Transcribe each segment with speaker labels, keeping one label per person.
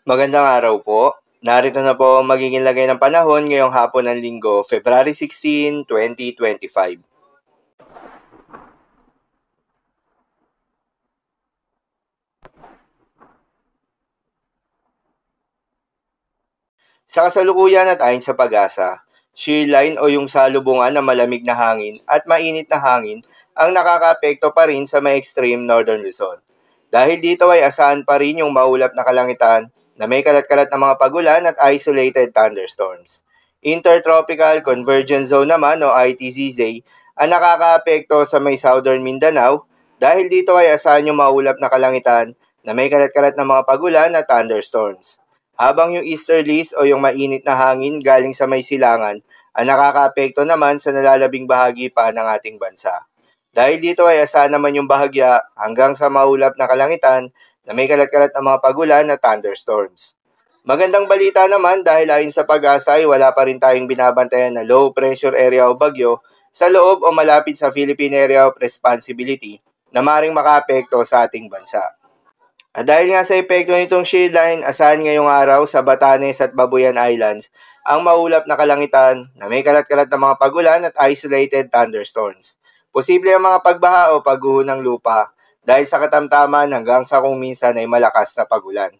Speaker 1: Magandang araw po. Narito na po ang magiging lagay ng panahon ngayong hapon ng Linggo, February 16, 2025. Sa kasalukuyan at ayon sa pag-asa, shear line o yung salubungan ng malamig na hangin at mainit na hangin ang nakakaapekto pa rin sa may extreme northern Luzon. Dahil dito ay asahan pa rin yung maulap na kalangitan na may kalat-kalat na mga pagulan at isolated thunderstorms. Intertropical Convergence Zone naman o ITCZ ang nakakaapekto sa may southern Mindanao dahil dito ay asahan yung maulap na kalangitan na may kalat-kalat na mga pagulan at thunderstorms. Habang yung easterlies o yung mainit na hangin galing sa may silangan ang nakakaapekto naman sa nalalabing bahagi pa ng ating bansa. Dahil dito ay asahan naman yung bahagya hanggang sa maulap na kalangitan na may kalat-kalat na mga pagulan at thunderstorms. Magandang balita naman dahil ayon sa pag-asa ay wala pa rin tayong binabantayan na low pressure area o bagyo sa loob o malapit sa Philippine Area of Responsibility na maring makaapekto sa ating bansa. At dahil nga sa epekto nitong shear line, asahan ngayong araw sa Batanes at Babuyan Islands ang maulap na kalangitan na may kalat-kalat na mga pagulan at isolated thunderstorms. Posible ang mga pagbaha o pagguho ng lupa dahil sa katamtaman hanggang sa kung minsan ay malakas na pagulan.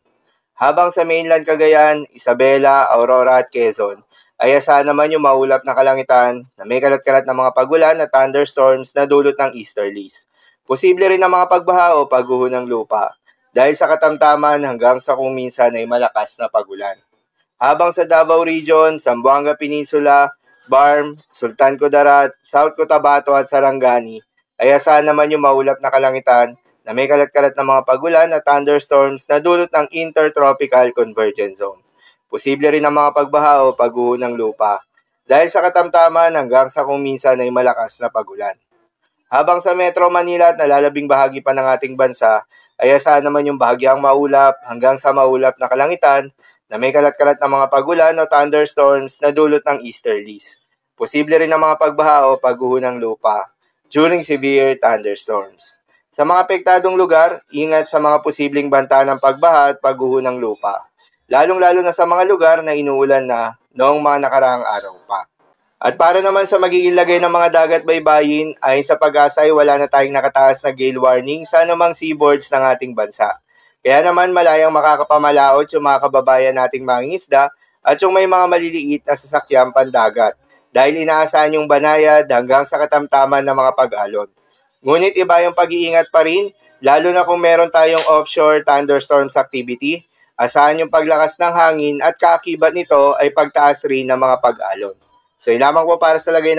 Speaker 1: Habang sa mainland Cagayan, Isabela, Aurora at Quezon, ay asahan naman yung maulap na kalangitan na may kalat-kalat na mga pagulan at thunderstorms na dulot ng easterlies. Posible rin ang mga pagbaha o pagguho ng lupa dahil sa katamtaman hanggang sa kung minsan ay malakas na pagulan. Habang sa Davao Region, Zamboanga Peninsula, Barm, Sultan Kudarat, South Cotabato at Sarangani ay asahan naman yung maulap na kalangitan na may kalat-kalat na mga pagulan at thunderstorms na dulot ng Intertropical Convergence Zone. Posible rin ang mga pagbaha o pagguho ng lupa dahil sa katamtaman hanggang sa kung minsan ay malakas na pagulan. Habang sa Metro Manila at nalalabing bahagi pa ng ating bansa, ay asahan naman yung bahagyang maulap hanggang sa maulap na kalangitan na may kalat-kalat na mga pagulan o thunderstorms na dulot ng easterlies. Posible rin ang mga pagbaha o pagguho ng lupa during severe thunderstorms. Sa mga apektadong lugar, ingat sa mga posibleng banta ng pagbaha at pagguho ng lupa, lalong-lalo na sa mga lugar na inuulan na noong mga nakaraang araw pa. At para naman sa magiging lagay ng mga dagat baybayin, ayon sa pag-asa ay wala na tayong nakataas na gale warning sa anumang seaboards ng ating bansa. Kaya naman malayang makakapamalaot yung mga kababayan nating mangingisda at yung may mga maliliit na sasakyang pandagat dahil inaasahan yung banayad hanggang sa katamtaman ng mga pag-alon. Ngunit iba yung pag-iingat pa rin, lalo na kung meron tayong offshore thunderstorms activity, asahan yung paglakas ng hangin at kaakibat nito ay pagtaas rin ng mga pag-alon. So, yun lamang po para sa lagay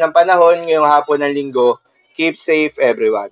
Speaker 1: ng panahon ngayong hapon ng Linggo. Keep safe everyone.